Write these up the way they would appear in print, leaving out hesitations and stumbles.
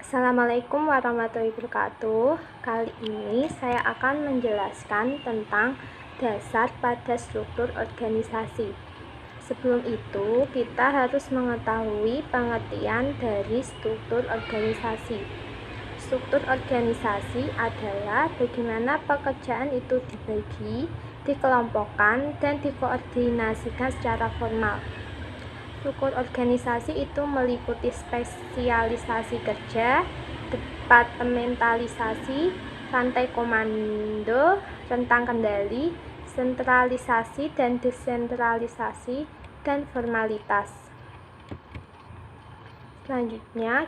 Assalamualaikum warahmatullahi wabarakatuh. Kali ini saya akan menjelaskan tentang dasar pada struktur organisasi. Sebelum itu, kita harus mengetahui pengertian dari struktur organisasi. Struktur organisasi adalah bagaimana pekerjaan itu dibagi, dikelompokkan, dan dikoordinasikan secara formal. Struktur organisasi itu meliputi spesialisasi kerja, departementalisasi, rantai komando, rentang kendali, sentralisasi dan desentralisasi, dan formalitas. Selanjutnya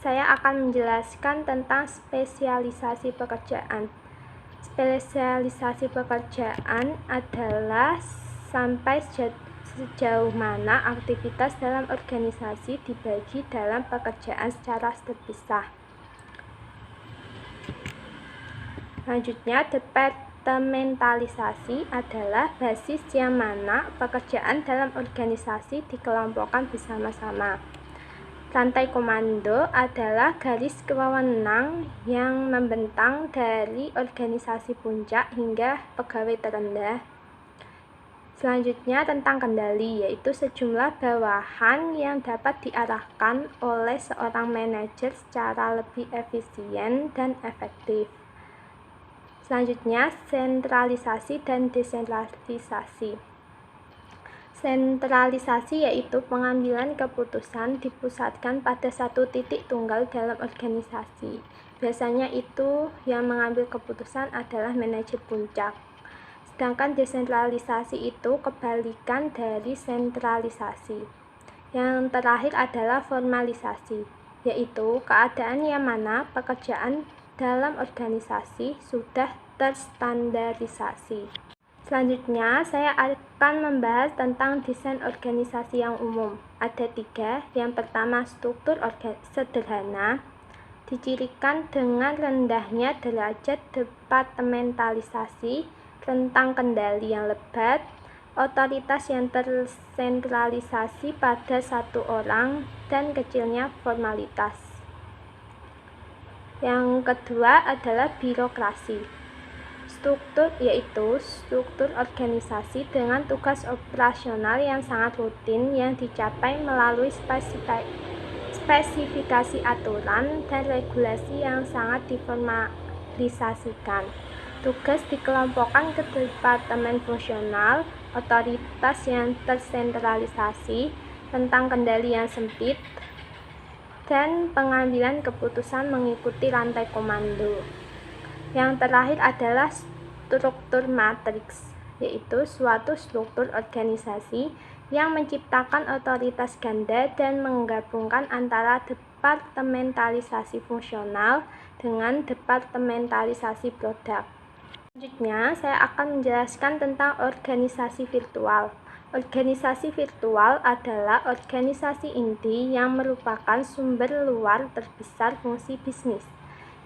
saya akan menjelaskan tentang spesialisasi pekerjaan. Spesialisasi pekerjaan adalah sampai sejauh mana aktivitas dalam organisasi dibagi dalam pekerjaan secara terpisah. Selanjutnya, departementalisasi adalah basis yang mana pekerjaan dalam organisasi dikelompokkan bersama-sama. Rantai komando adalah garis wewenang yang membentang dari organisasi puncak hingga pegawai terendah. Selanjutnya, tentang kendali, yaitu sejumlah bawahan yang dapat diarahkan oleh seorang manajer secara lebih efisien dan efektif. Selanjutnya, sentralisasi dan desentralisasi. Sentralisasi yaitu pengambilan keputusan dipusatkan pada satu titik tunggal dalam organisasi. Biasanya itu yang mengambil keputusan adalah manajer puncak. Sedangkan desentralisasi itu kebalikan dari sentralisasi. Yang terakhir adalah formalisasi, yaitu keadaan yang mana pekerjaan dalam organisasi sudah terstandarisasi. Selanjutnya, saya akan membahas tentang desain organisasi yang umum. Ada 3. Yang pertama, struktur sederhana, dicirikan dengan rendahnya derajat departementalisasi, rentang kendali yang lebat, otoritas yang tersentralisasi pada satu orang, dan kecilnya formalitas. Yang kedua adalah birokrasi. Struktur yaitu struktur organisasi dengan tugas operasional yang sangat rutin yang dicapai melalui spesifikasi aturan dan regulasi yang sangat diformalisasikan. Tugas dikelompokkan ke departemen fungsional, otoritas yang tersentralisasi, rentang kendali yang sempit, dan pengambilan keputusan mengikuti rantai komando. Yang terakhir adalah struktur matriks, yaitu suatu struktur organisasi yang menciptakan otoritas ganda dan menggabungkan antara departementalisasi fungsional dengan departementalisasi produk. Selanjutnya, saya akan menjelaskan tentang organisasi virtual. Organisasi virtual adalah organisasi inti yang merupakan sumber luar terbesar fungsi bisnis.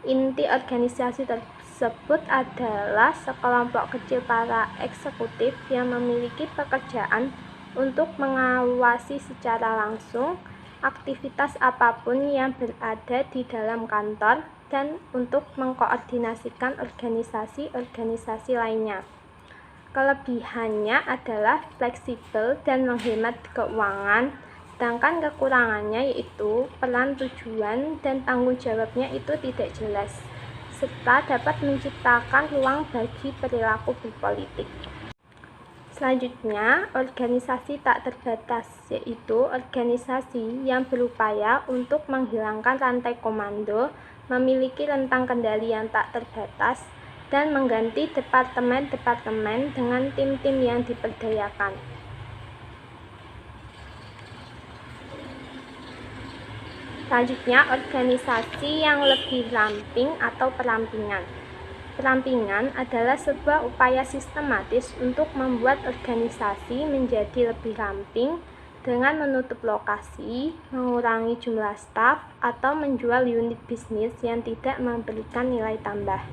Inti organisasi tersebut adalah sekelompok kecil para eksekutif yang memiliki pekerjaan untuk mengawasi secara langsung aktivitas apapun yang berada di dalam kantor dan untuk mengkoordinasikan organisasi-organisasi lainnya. Kelebihannya adalah fleksibel dan menghemat keuangan, sedangkan kekurangannya yaitu peran, tujuan, dan tanggung jawabnya itu tidak jelas, serta dapat menciptakan ruang bagi perilaku berpolitik. Selanjutnya, organisasi tak terbatas, yaitu organisasi yang berupaya untuk menghilangkan rantai komando, memiliki rentang kendali yang tak terbatas, dan mengganti departemen-departemen dengan tim-tim yang diperdayakan. Selanjutnya, organisasi yang lebih ramping atau perampingan. Perampingan adalah sebuah upaya sistematis untuk membuat organisasi menjadi lebih ramping dengan menutup lokasi, mengurangi jumlah staf, atau menjual unit bisnis yang tidak memberikan nilai tambah.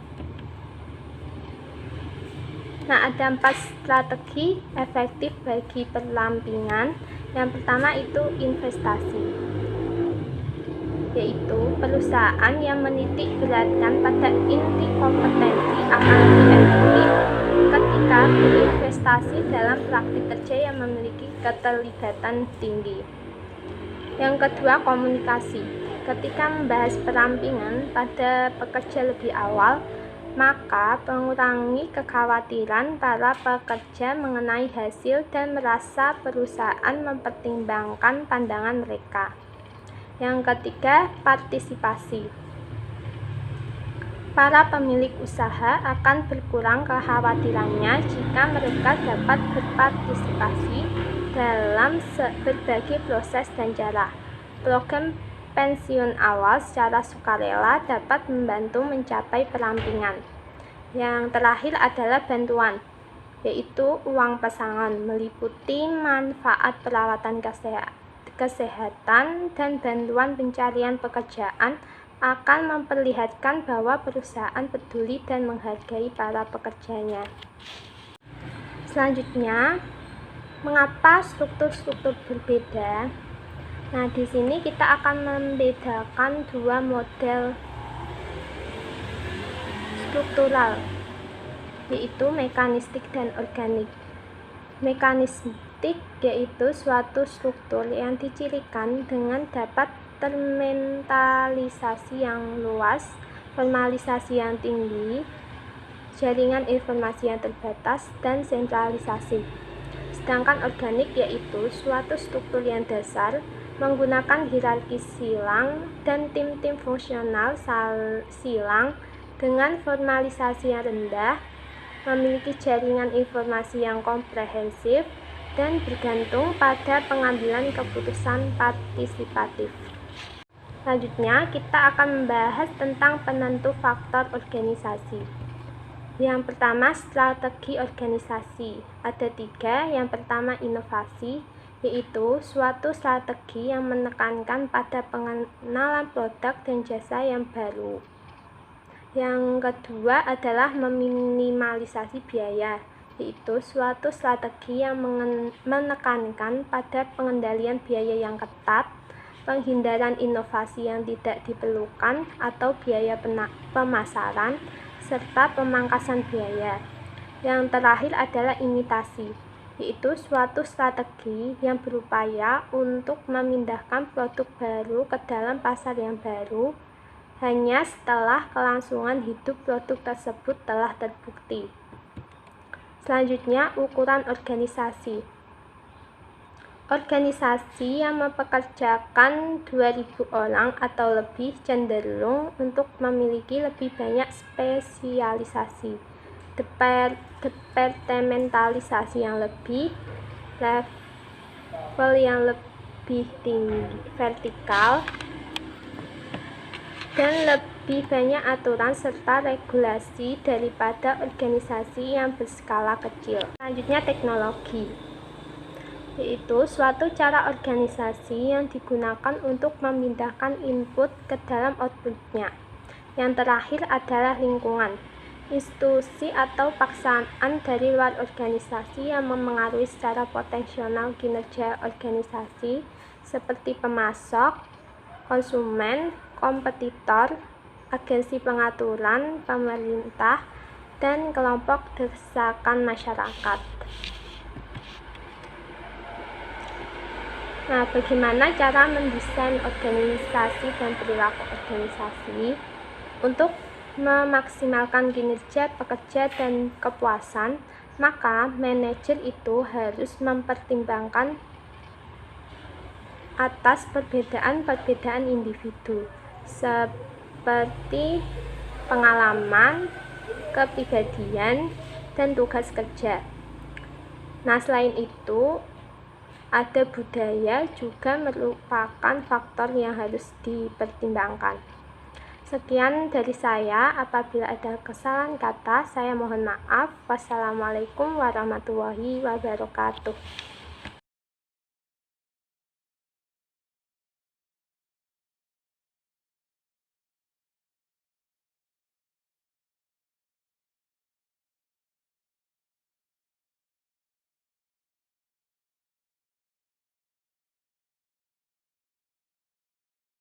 Nah, ada 4 strategi efektif bagi perampingan. Yang pertama itu investasi. yaitu perusahaan yang menitik beratkan pada inti kompetensi akan lebih efektif ketika berinvestasi dalam praktik kerja yang memiliki keterlibatan tinggi. Yang kedua, komunikasi. Ketika membahas perampingan pada pekerja lebih awal, maka mengurangi kekhawatiran para pekerja mengenai hasil dan merasa perusahaan mempertimbangkan pandangan mereka. Yang ketiga, partisipasi. Para pemilik usaha akan berkurang kekhawatirannya jika mereka dapat berpartisipasi dalam berbagai proses dan cara. Program pensiun awal secara sukarela dapat membantu mencapai perampingan. Yang terakhir adalah bantuan, yaitu uang pesangon, meliputi manfaat perawatan kesehatan dan bantuan pencarian pekerjaan, akan memperlihatkan bahwa perusahaan peduli dan menghargai para pekerjanya. Selanjutnya, mengapa struktur-struktur berbeda? Nah, di sini kita akan membedakan dua model struktural, yaitu mekanistik dan organik. Mekanistik yaitu suatu struktur yang dicirikan dengan dapat termentalisasi yang luas, formalisasi yang tinggi, jaringan informasi yang terbatas, dan sentralisasi. Sedangkan organik yaitu suatu struktur yang dasar, menggunakan hierarki silang dan tim-tim fungsional silang dengan formalisasi yang rendah, memiliki jaringan informasi yang komprehensif, dan bergantung pada pengambilan keputusan partisipatif. Selanjutnya, kita akan membahas tentang penentu faktor organisasi. Yang pertama, strategi organisasi. Ada 3. Yang pertama, inovasi, yaitu suatu strategi yang menekankan pada pengenalan produk dan jasa yang baru. Yang kedua adalah meminimalisasi biaya, yaitu suatu strategi yang menekankan pada pengendalian biaya yang ketat, penghindaran inovasi yang tidak diperlukan atau biaya pemasaran, serta pemangkasan biaya. Yang terakhir adalah imitasi, yaitu suatu strategi yang berupaya untuk memindahkan produk baru ke dalam pasar yang baru hanya setelah kelangsungan hidup produk tersebut telah terbukti. Selanjutnya, ukuran organisasi. Organisasi yang mempekerjakan 2.000 orang atau lebih cenderung untuk memiliki lebih banyak spesialisasi, departementalisasi yang lebih, level yang lebih tinggi, vertikal, dan lebih banyak aturan serta regulasi daripada organisasi yang berskala kecil. Selanjutnya, teknologi, yaitu suatu cara organisasi yang digunakan untuk memindahkan input ke dalam outputnya. Yang terakhir adalah lingkungan, institusi atau paksaan dari luar organisasi yang memengaruhi secara potensial kinerja organisasi seperti pemasok, konsumen, kompetitor, agensi pengaturan, pemerintah, dan kelompok desakan masyarakat. Nah, bagaimana cara mendesain organisasi dan perilaku organisasi untuk memaksimalkan kinerja pekerja dan kepuasan? Maka manajer itu harus mempertimbangkan atas perbedaan-perbedaan individu seperti pengalaman, kepribadian, dan tugas kerja. Nah, selain itu ada budaya juga merupakan faktor yang harus dipertimbangkan. Sekian dari saya. Apabila ada kesalahan kata, saya mohon maaf. Wassalamualaikum warahmatullahi wabarakatuh.